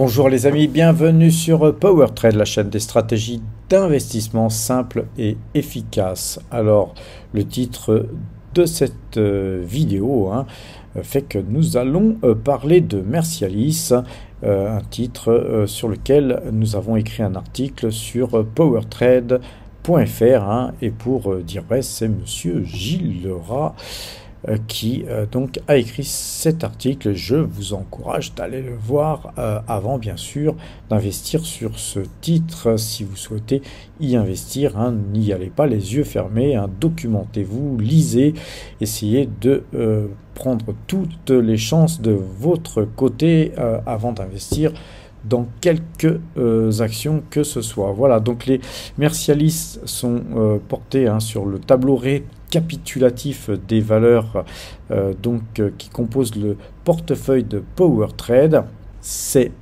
Bonjour les amis, bienvenue sur PowerTrade, la chaîne des stratégies d'investissement simples et efficaces. Alors, le titre de cette vidéo fait que nous allons parler de Mercialis, un titre sur lequel nous avons écrit un article sur powertrade.fr et pour dire vrai, c'est monsieur Gilles Lerat qui donc a écrit cet article. Je vous encourage d'aller le voir avant bien sûr d'investir sur ce titre. Si vous souhaitez y investir, n'y allez pas les yeux fermés, documentez-vous, lisez, essayez de prendre toutes les chances de votre côté avant d'investir dans quelques actions que ce soit. Voilà, donc les Mercialis sont portés sur le tableau récapitulatif des valeurs qui composent le portefeuille de PowerTrade. C'est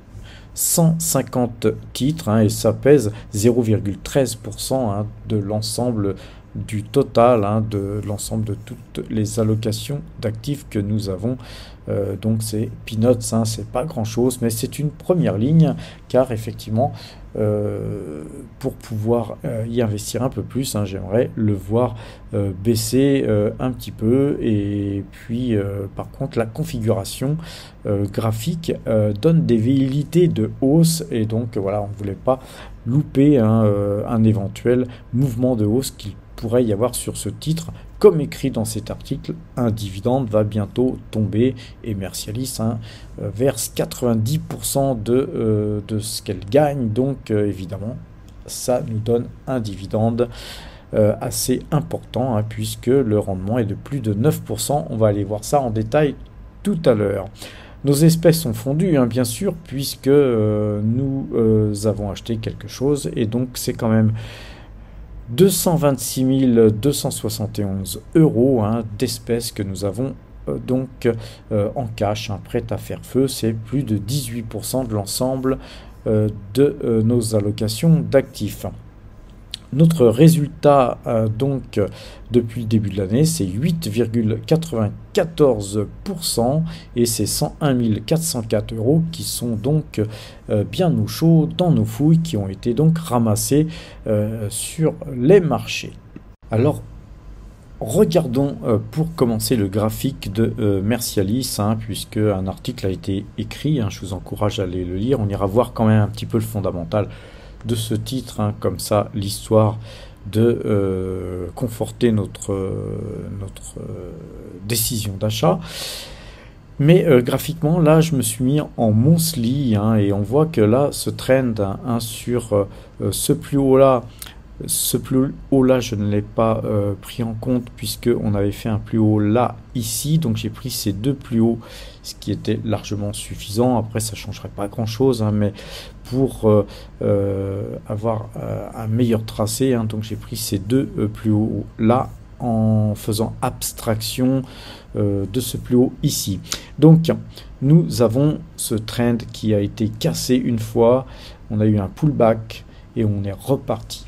150 titres et ça pèse 0,13% de l'ensemble du total, de l'ensemble de toutes les allocations d'actifs que nous avons. Donc c'est peanuts, c'est pas grand chose, mais c'est une première ligne car effectivement pour pouvoir y investir un peu plus, j'aimerais le voir baisser un petit peu. Et puis par contre la configuration graphique donne des velléités de hausse et donc voilà, on ne voulait pas louper un éventuel mouvement de hausse qu'il pourrait y avoir sur ce titre. Comme écrit dans cet article, un dividende va bientôt tomber et Mercialis verse 90% de ce qu'elle gagne. Donc évidemment, ça nous donne un dividende assez important puisque le rendement est de plus de 9%. On va aller voir ça en détail tout à l'heure. Nos espèces sont fondues, bien sûr, puisque nous avons acheté quelque chose et donc c'est quand même 226 271 euros d'espèces que nous avons en cash, prêtes à faire feu. C'est plus de 18% de l'ensemble de nos allocations d'actifs. Notre résultat depuis le début de l'année, c'est 8,94% et c'est 101 404 euros qui sont donc bien au chaud dans nos fouilles qui ont été donc ramassées sur les marchés. Alors, regardons pour commencer le graphique de Mercialis, puisque un article a été écrit, je vous encourage à aller le lire. On ira voir quand même un petit peu le fondamental de ce titre, comme ça l'histoire de conforter notre décision d'achat. Mais graphiquement, là je me suis mis en monthly et on voit que là ce trend sur ce plus haut là, je ne l'ai pas pris en compte puisque on avait fait un plus haut là ici, donc j'ai pris ces deux plus hauts, ce qui était largement suffisant. Après ça changerait pas grand chose, mais pour avoir un meilleur tracé, donc j'ai pris ces deux plus hauts là en faisant abstraction de ce plus haut ici. Donc nous avons ce trend qui a été cassé une fois, on a eu un pullback et on est reparti.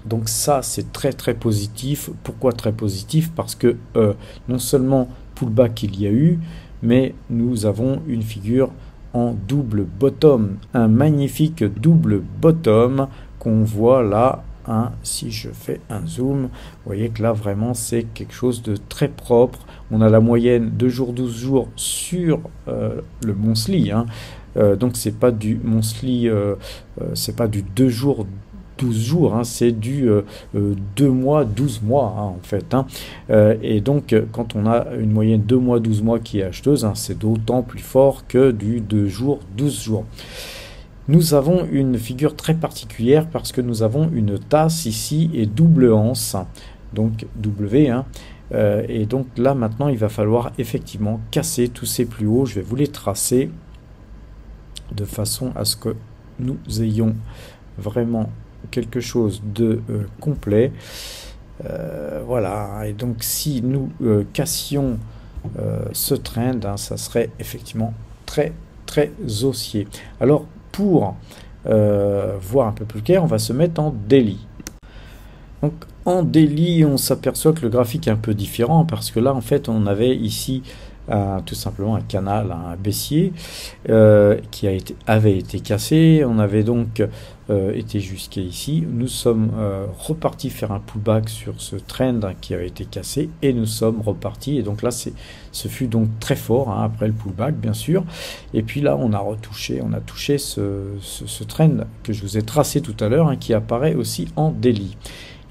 Donc ça c'est très très positif. Pourquoi très positif? Parce que non seulement pullback il y a eu, mais nous avons une figure en double bottom, un magnifique double bottom qu'on voit là. Si je fais un zoom, vous voyez que là vraiment c'est quelque chose de très propre. On a la moyenne 2 jours 12 jours sur le monthly, donc c'est pas du monthly, c'est pas du 2 jours 12 jours, c'est du 2 mois, 12 mois en fait. Et donc quand on a une moyenne 2 mois, 12 mois qui est acheteuse, c'est d'autant plus fort que du 2 jours, 12 jours. Nous avons une figure très particulière parce que nous avons une tasse ici et double anse, donc W. Et donc là maintenant il va falloir effectivement casser tous ces plus hauts. Je vais vous les tracer de façon à ce que nous ayons vraiment quelque chose de complet. Voilà, et donc si nous cassions ce trend, ça serait effectivement très très haussier. Alors pour voir un peu plus clair, on va se mettre en daily. Donc en daily, on s'aperçoit que le graphique est un peu différent parce que là en fait on avait ici tout simplement un canal, un baissier qui avait été cassé. On avait donc été jusqu'à ici. Nous sommes repartis faire un pullback sur ce trend qui avait été cassé et nous sommes repartis. Et donc là, ce fut donc très fort après le pullback, bien sûr. Et puis là, on a touché ce trend que je vous ai tracé tout à l'heure qui apparaît aussi en daily.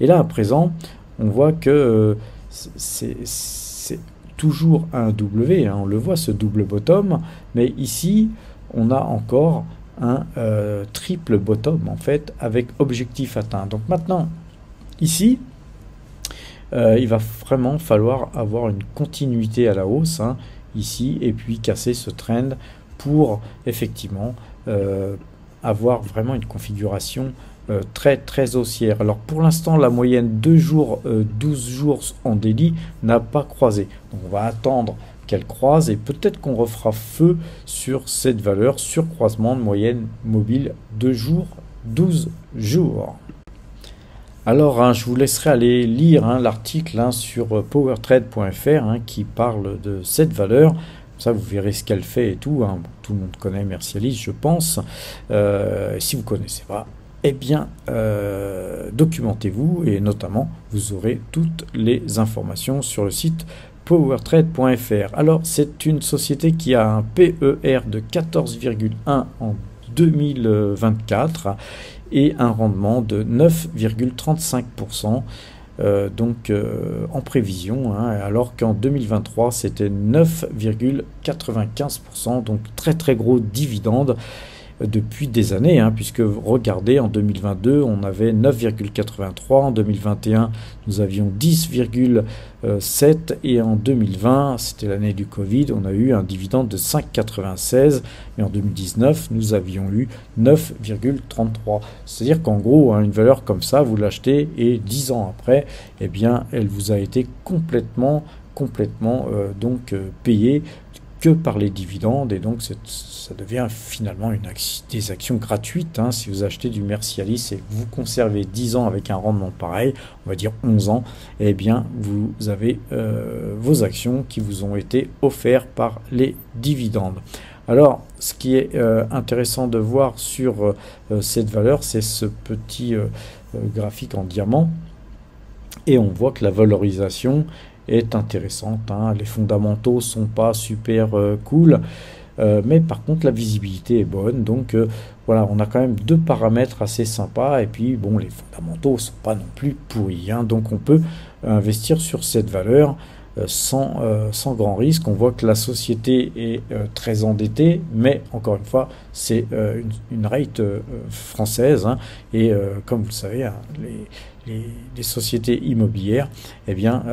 Et là, à présent, on voit que c'est toujours un W, on le voit, ce double bottom, mais ici, on a encore un triple bottom, en fait, avec objectif atteint. Donc maintenant, ici, il va vraiment falloir avoir une continuité à la hausse, ici, et puis casser ce trend pour, effectivement, avoir vraiment une configuration très haussière. Alors pour l'instant, la moyenne 2 jours, 12 jours en daily n'a pas croisé. Donc on va attendre qu'elle croise et peut-être qu'on refera feu sur cette valeur sur croisement de moyenne mobile 2 jours, 12 jours. Alors je vous laisserai aller lire l'article sur powertrade.fr qui parle de cette valeur. Ça, vous verrez ce qu'elle fait et tout. Tout le monde connaît Mercialis, je pense. Si vous ne connaissez pas, eh bien, documentez-vous et notamment, vous aurez toutes les informations sur le site powertrade.fr. Alors, c'est une société qui a un PER de 14,1 en 2024 et un rendement de 9,35%. Donc en prévision, alors qu'en 2023 c'était 9,95%, donc très gros dividende depuis des années, puisque regardez, en 2022 on avait 9,83, en 2021 nous avions 10,7 et en 2020, c'était l'année du Covid, on a eu un dividende de 5,96 et en 2019 nous avions eu 9,33. C'est-à-dire qu'en gros, une valeur comme ça, vous l'achetez et 10 ans après, eh bien, elle vous a été complètement donc payée que par les dividendes, et donc ça devient finalement des actions gratuites. Si vous achetez du Mercialis et que vous conservez 10 ans avec un rendement pareil, on va dire 11 ans, eh bien vous avez vos actions qui vous ont été offertes par les dividendes. Alors, ce qui est intéressant de voir sur cette valeur, c'est ce petit graphique en diamant, et on voit que la valorisation est intéressante. Les fondamentaux sont pas super cool, mais par contre la visibilité est bonne. Donc voilà, on a quand même deux paramètres assez sympas. Et puis bon, les fondamentaux sont pas non plus pourris. Donc on peut investir sur cette valeur sans grand risque. On voit que la société est très endettée, mais encore une fois, c'est une rate française. Et comme vous le savez, les sociétés immobilières, eh bien,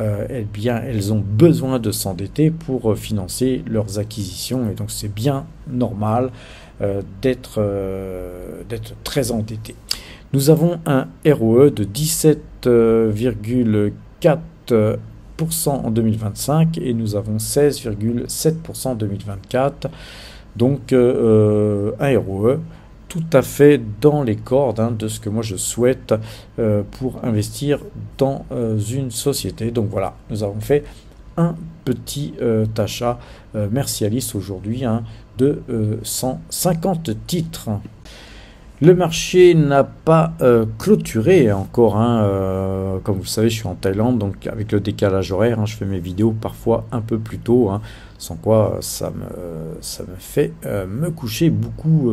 elles ont besoin de s'endetter pour financer leurs acquisitions. Et donc, c'est bien normal d'être très endetté. Nous avons un ROE de 17,4% en 2025 et nous avons 16,7% en 2024. Donc, un ROE tout à fait dans les cordes de ce que moi je souhaite pour investir dans une société. Donc voilà, nous avons fait un petit achat Mercialis aujourd'hui de 150 titres. Le marché n'a pas clôturé encore. Comme vous le savez, je suis en Thaïlande, donc avec le décalage horaire, je fais mes vidéos parfois un peu plus tôt, sans quoi ça me fait me coucher beaucoup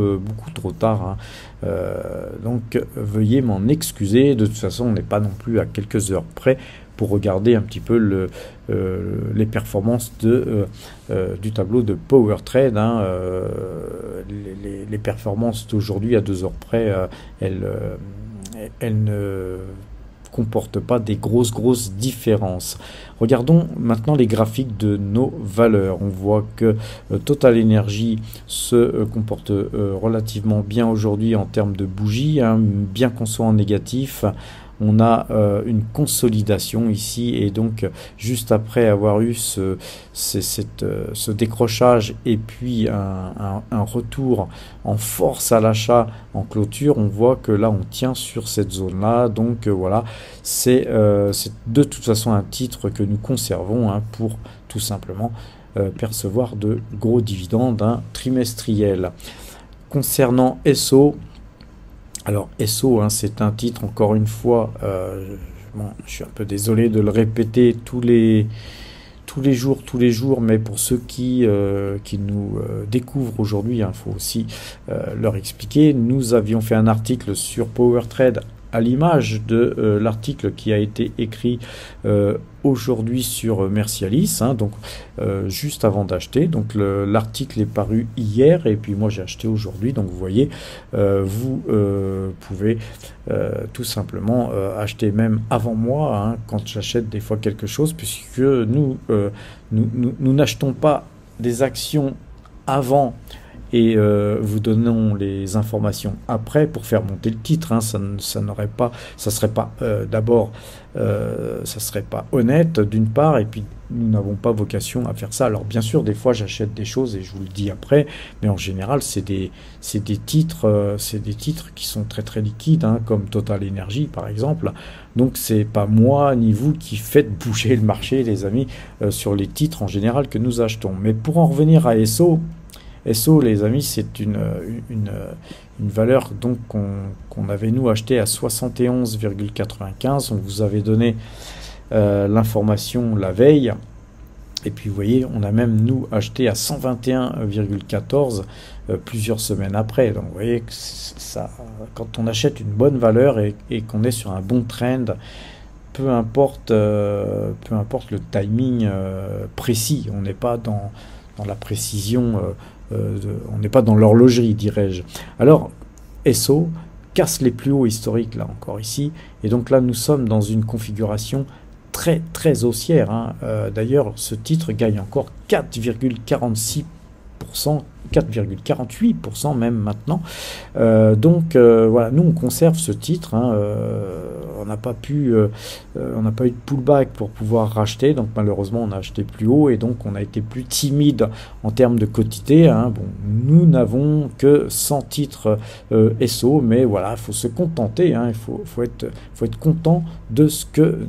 trop tard. Donc veuillez m'en excuser. De toute façon, on n'est pas non plus à quelques heures près pour regarder un petit peu les performances du tableau de PowerTrade. Les performances d'aujourd'hui à 2 heures près, elles ne comportent pas des grosses différences. Regardons maintenant les graphiques de nos valeurs. On voit que Total Energy se comporte relativement bien aujourd'hui en termes de bougies, bien qu'on soit en négatif. On a une consolidation ici, et donc juste après avoir eu ce décrochage et puis un retour en force à l'achat en clôture, on voit que là on tient sur cette zone là. Donc voilà, c'est de toute façon un titre que nous conservons pour tout simplement percevoir de gros dividendes trimestriels. Concernant Esso, alors Esso, hein, c'est un titre, encore une fois, bon, je suis un peu désolé de le répéter tous les jours, mais pour ceux qui nous découvrent aujourd'hui, il faut aussi leur expliquer. Nous avions fait un article sur PowerTrade à l'image de l'article qui a été écrit aujourd'hui sur Mercialis, hein, donc juste avant d'acheter. Donc l'article est paru hier et puis moi j'ai acheté aujourd'hui. Donc vous voyez, vous pouvez tout simplement acheter même avant moi, hein, quand j'achète des fois quelque chose, puisque nous n'achetons pas des actions avant et vous donnons les informations après pour faire monter le titre, hein. Ça serait pas d'abord, ça serait pas honnête d'une part, et puis nous n'avons pas vocation à faire ça. Alors bien sûr, des fois j'achète des choses et je vous le dis après, mais en général c'est des titres qui sont très très liquides, hein, comme Total Energy par exemple. Donc c'est pas moi ni vous qui faites bouger le marché, les amis, sur les titres en général que nous achetons. Mais pour en revenir à Esso, les amis, c'est une valeur donc qu'on avait nous acheté à 71,95. On vous avait donné l'information la veille. Et puis vous voyez, on a même nous acheté à 121,14 plusieurs semaines après. Donc vous voyez que ça, quand on achète une bonne valeur et qu'on est sur un bon trend, peu importe le timing précis, on n'est pas dans la précision. On n'est pas dans l'horlogerie, dirais-je. Alors, Esso casse les plus hauts historiques, là encore ici, et donc là nous sommes dans une configuration très très haussière, hein. D'ailleurs, ce titre gagne encore 4,46%, 4,48% même maintenant. Donc voilà, nous on conserve ce titre, hein. On n'a pas eu de pullback pour pouvoir racheter, donc malheureusement on a acheté plus haut et donc on a été plus timide en termes de quotité, hein. Bon, nous n'avons que 100 titres SO, mais voilà, il faut se contenter, hein. Il faut être content de ce que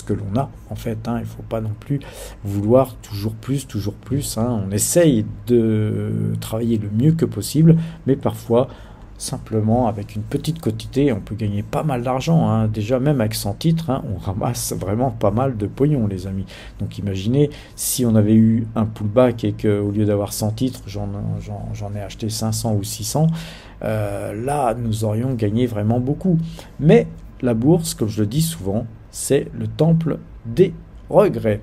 l'on a en fait, hein. Il ne faut pas non plus vouloir toujours plus, hein. On essaye de travailler le mieux que possible, mais parfois simplement avec une petite quantité on peut gagner pas mal d'argent, hein. Déjà même avec 100 titres, hein, on ramasse vraiment pas mal de pognon, les amis. Donc imaginez si on avait eu un pullback et qu'au lieu d'avoir 100 titres j'en ai acheté 500 ou 600, là nous aurions gagné vraiment beaucoup. Mais la bourse, comme je le dis souvent, c'est le temple des regrets.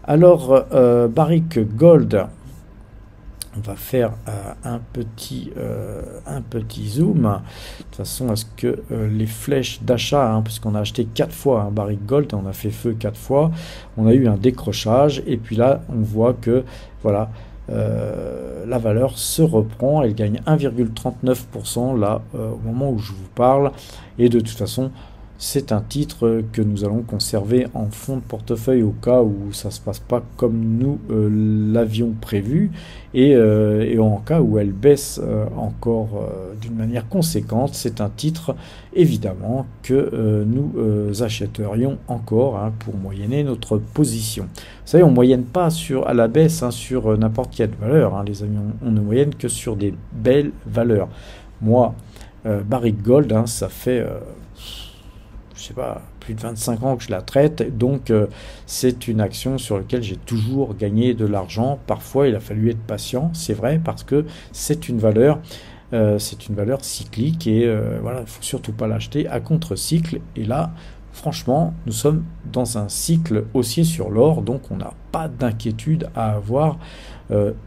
Alors Barrick Gold, on va faire un petit zoom, de toute façon à ce que les flèches d'achat, hein, puisqu'on a acheté 4 fois un Barrick Gold, on a fait feu 4 fois, on a eu un décrochage, et puis là on voit que voilà, la valeur se reprend, elle gagne 1,39% là au moment où je vous parle, et de toute façon c'est un titre que nous allons conserver en fond de portefeuille au cas où ça ne se passe pas comme nous l'avions prévu, et en cas où elle baisse encore d'une manière conséquente. C'est un titre évidemment que nous achèterions encore, hein, pour moyenner notre position. Vous savez, on ne moyenne pas à la baisse, hein, sur n'importe quelle valeur, hein, les amis, on ne moyenne que sur des belles valeurs. Moi, Barrick Gold, hein, ça fait... je sais pas, plus de 25 ans que je la traite, donc c'est une action sur laquelle j'ai toujours gagné de l'argent. Parfois il a fallu être patient, c'est vrai, parce que c'est une valeur cyclique, et voilà, il ne faut surtout pas l'acheter à contre-cycle. Et là, franchement, nous sommes dans un cycle haussier sur l'or, donc on n'a pas d'inquiétude à avoir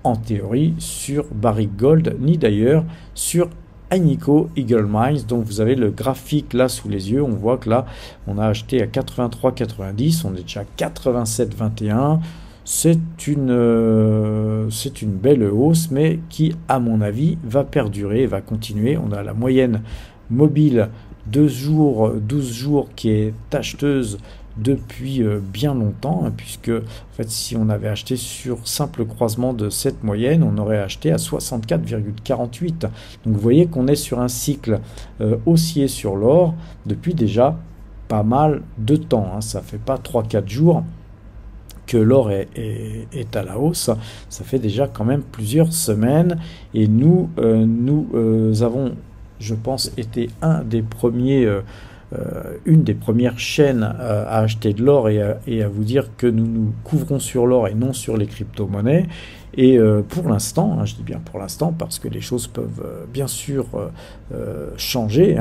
en théorie sur Barrick Gold, ni d'ailleurs sur Agnico Eagle Mines. Donc vous avez le graphique là sous les yeux, on voit que là on a acheté à 83,90, on est déjà à 87,21. C'est une belle hausse, mais qui à mon avis va perdurer, va continuer. On a la moyenne mobile 12 jours qui est acheteuse depuis bien longtemps, hein, puisque en fait si on avait acheté sur simple croisement de cette moyenne, on aurait acheté à 64,48. Donc vous voyez qu'on est sur un cycle haussier sur l'or depuis déjà pas mal de temps, hein. Ça fait pas 3-4 jours que l'or est à la hausse. Ça fait déjà quand même plusieurs semaines et nous avons, je pense, été une des premières chaînes à acheter de l'or et à vous dire que nous nous couvrons sur l'or et non sur les crypto-monnaies. Et pour l'instant, je dis bien pour l'instant parce que les choses peuvent bien sûr changer,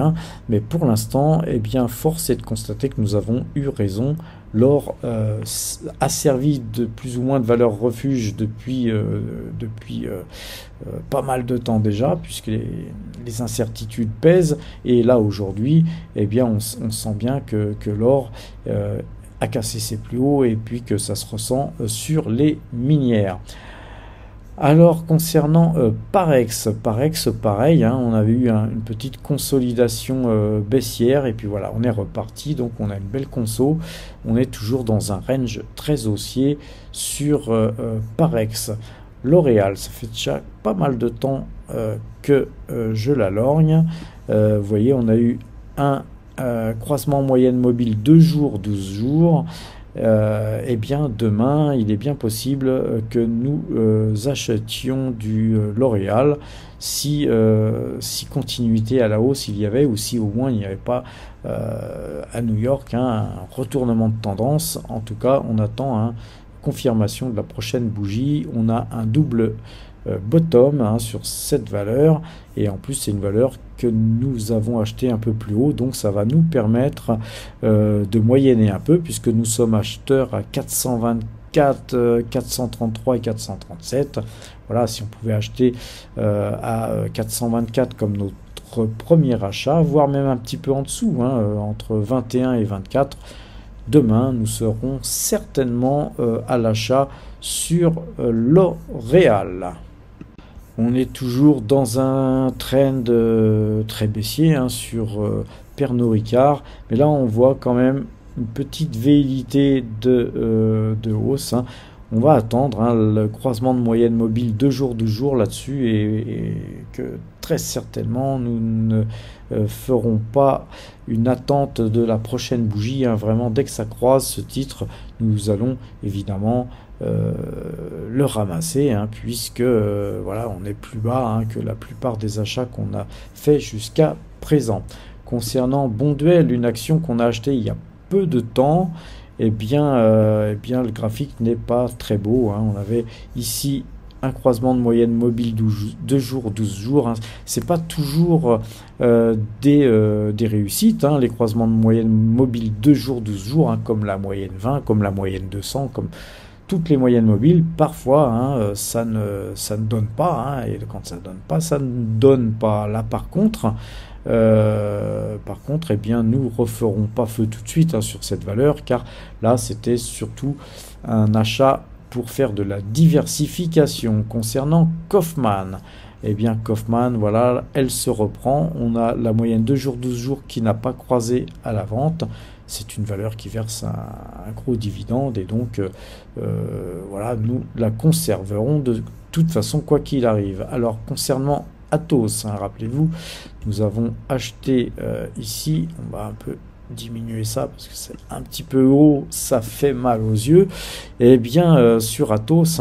mais pour l'instant, eh bien, force est de constater que nous avons eu raison. L'or a servi de plus ou moins de valeur refuge depuis pas mal de temps déjà, puisque les incertitudes pèsent. Et là, aujourd'hui, eh bien, on sent bien que l'or a cassé ses plus hauts et puis que ça se ressent sur les minières. Alors concernant Parex, pareil, on avait eu une petite consolidation baissière et puis voilà, on est reparti, donc on a une belle conso, on est toujours dans un range très haussier sur Parex. L'Oréal, ça fait déjà pas mal de temps que je la lorgne. Vous voyez, on a eu un croisement moyenne mobile 2 jours, 12 jours. Eh bien demain il est bien possible que nous achetions du L'Oréal si continuité à la hausse il y avait, ou si au moins il n'y avait pas à New York un retournement de tendance. En tout cas, on attend confirmation de la prochaine bougie. On a un double bottom sur cette valeur, et en plus c'est une valeur que nous avons acheté un peu plus haut, donc ça va nous permettre de moyenner un peu, puisque nous sommes acheteurs à 424, 433 et 437. Voilà, si on pouvait acheter à 424 comme notre premier achat, voire même un petit peu en dessous, entre 21 et 24, demain nous serons certainement à l'achat sur L'Oréal. On est toujours dans un trend très baissier sur Pernod Ricard, mais là on voit quand même une petite velléité de hausse. On va attendre le croisement de moyenne mobile 2 jours, 12 jours là-dessus, et que très certainement nous ne ferons pas une attente de la prochaine bougie. Vraiment, dès que ça croise ce titre, nous allons évidemment le ramasser, puisque voilà, on est plus bas que la plupart des achats qu'on a fait jusqu'à présent. Concernant Bonduelle, une action qu'on a achetée il y a peu de temps, eh bien le graphique n'est pas très beau. On avait ici un croisement de moyenne mobile 2 jours, 12 jours. C'est pas toujours des réussites, les croisements de moyenne mobile 2 jours, 12 jours, comme la moyenne 20, comme la moyenne 200, comme toutes les moyennes mobiles. Parfois ça ne donne pas, et quand ça ne donne pas, ça ne donne pas. Là par contre, eh bien, nous referons pas feu tout de suite sur cette valeur, car là c'était surtout un achat pour faire de la diversification. Concernant Kaufmann, eh bien Kaufmann, voilà, elle se reprend. On a la moyenne 2 jours, 12 jours qui n'a pas croisé à la vente. C'est une valeur qui verse un gros dividende, et donc voilà, nous la conserverons de toute façon quoi qu'il arrive. Alors concernant Atos, rappelez-vous, nous avons acheté ici, on va un peu diminuer ça parce que c'est un petit peu haut, ça fait mal aux yeux. Et bien sur Atos,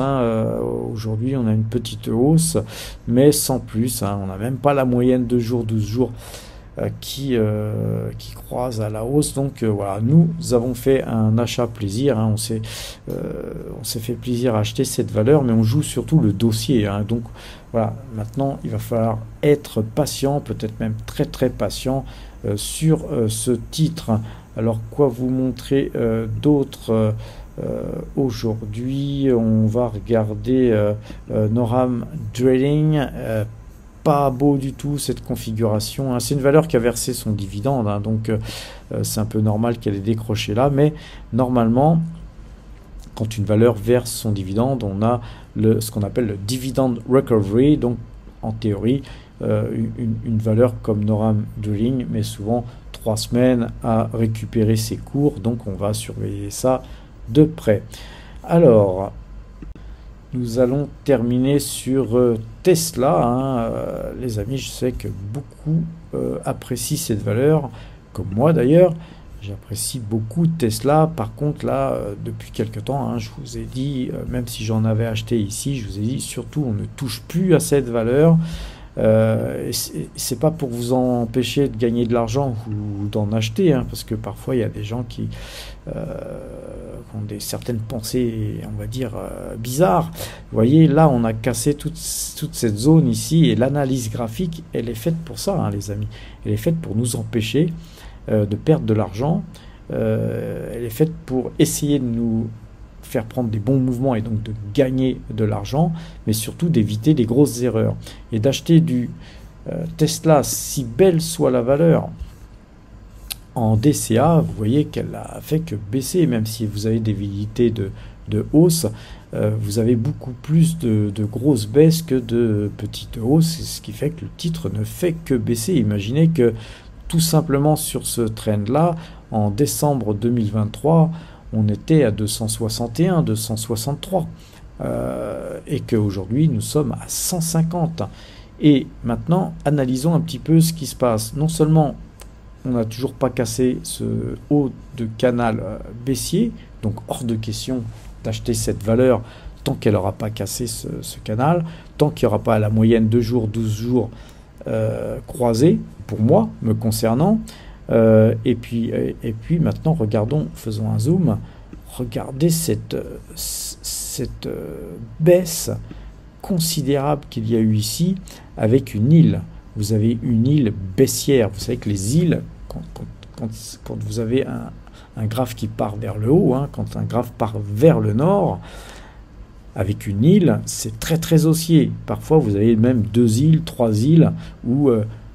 aujourd'hui on a une petite hausse, mais sans plus. On n'a même pas la moyenne de jours, 12 jours qui croise à la hausse. Donc voilà, nous avons fait un achat plaisir, on s'est fait plaisir à acheter cette valeur, mais on joue surtout le dossier, donc voilà, maintenant il va falloir être patient, peut-être même très très patient sur ce titre. Alors quoi vous montrer d'autres aujourd'hui? On va regarder Noram Drilling. Pas beau du tout cette configuration, c'est une valeur qui a versé son dividende, donc c'est un peu normal qu'elle ait décroché là, mais normalement quand une valeur verse son dividende, on a ce qu'on appelle le dividend recovery, donc en théorie une valeur comme Noram Drilling met souvent 3 semaines à récupérer ses cours, donc on va surveiller ça de près. Alors nous allons terminer sur Tesla, les amis. Je sais que beaucoup apprécient cette valeur, comme moi d'ailleurs. J'apprécie beaucoup Tesla. Par contre, là, depuis quelque temps, hein, je vous ai dit, même si j'en avais acheté ici, je vous ai dit, surtout, on ne touche plus à cette valeur. C'est pas pour vous empêcher de gagner de l'argent ou d'en acheter, hein, parce que parfois, il y a des gens qui ont certaines pensées, on va dire, bizarres. Vous voyez, là, on a cassé toute cette zone ici, et l'analyse graphique, elle est faite pour ça, hein, les amis. Elle est faite pour nous empêcher de perdre de l'argent. Elle est faite pour essayer de nous faire prendre des bons mouvements et donc de gagner de l'argent, mais surtout d'éviter les grosses erreurs. Et d'acheter du Tesla, si belle soit la valeur, en DCA, vous voyez qu'elle a fait que baisser, même si vous avez des velléités de hausse, vous avez beaucoup plus de grosses baisses que de petites hausses, ce qui fait que le titre ne fait que baisser. Imaginez que tout simplement sur ce trend-là, en décembre 2023, on était à 261, 263, et qu'aujourd'hui nous sommes à 150. Et maintenant, analysons un petit peu ce qui se passe. Non seulement on n'a toujours pas cassé ce haut de canal baissier, donc hors de question d'acheter cette valeur tant qu'elle n'aura pas cassé ce canal, tant qu'il n'y aura pas la moyenne 2 jours, 12 jours croisée, pour moi, me concernant. Et puis maintenant, regardons, faisons un zoom, regardez cette baisse considérable qu'il y a eu ici avec une île. Vous avez une île baissière. Vous savez que les îles, quand vous avez un graphe qui part vers le haut, hein, quand un graphe part vers le nord, avec une île, c'est très très haussier. Parfois, vous avez même 2 îles, 3 îles, ou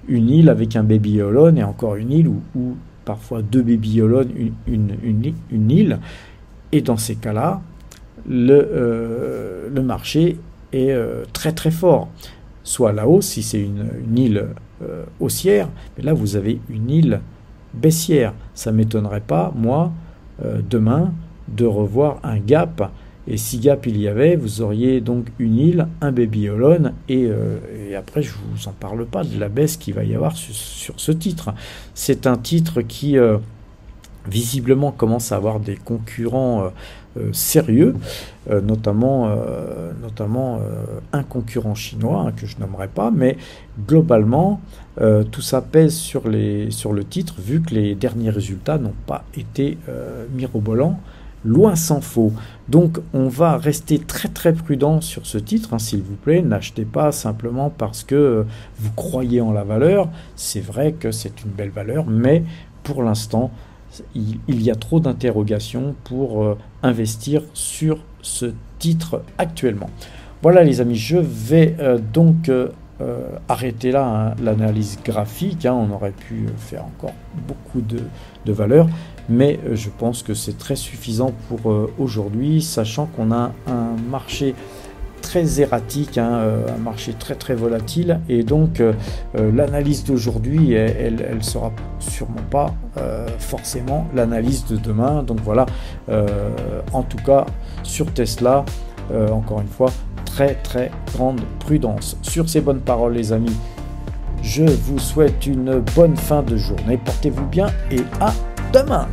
une île avec un baby-holon et encore une île, ou parfois 2 baby-holon, une île. Et dans ces cas-là, le marché est très très fort. Soit à la hausse, si c'est une île haussière, mais là vous avez une île baissière. Ça ne m'étonnerait pas, moi, demain, de revoir un gap. Et si gap il y avait, vous auriez donc une île, un baby-holon, et après je ne vous en parle pas de la baisse qu'il va y avoir sur ce titre. C'est un titre qui visiblement commence à avoir des concurrents sérieux, notamment un concurrent chinois, hein, que je nommerai pas, mais globalement tout ça pèse sur le titre, vu que les derniers résultats n'ont pas été mirobolants, loin s'en faut. Donc on va rester très très prudent sur ce titre, hein, s'il vous plaît. N'achetez pas simplement parce que vous croyez en la valeur. C'est vrai que c'est une belle valeur, mais pour l'instant il y a trop d'interrogations pour investir sur ce titre actuellement. Voilà les amis, je vais donc arrêter là, hein, l'analyse graphique, hein. On aurait pu faire encore beaucoup de valeurs, mais je pense que c'est très suffisant pour aujourd'hui, sachant qu'on a un marché très erratique, hein, un marché très très volatile, et donc l'analyse d'aujourd'hui elle sera sûrement pas forcément l'analyse de demain. Donc voilà, en tout cas sur Tesla, encore une fois, très très grande prudence. Sur ces bonnes paroles les amis, je vous souhaite une bonne fin de journée, portez-vous bien et à demain.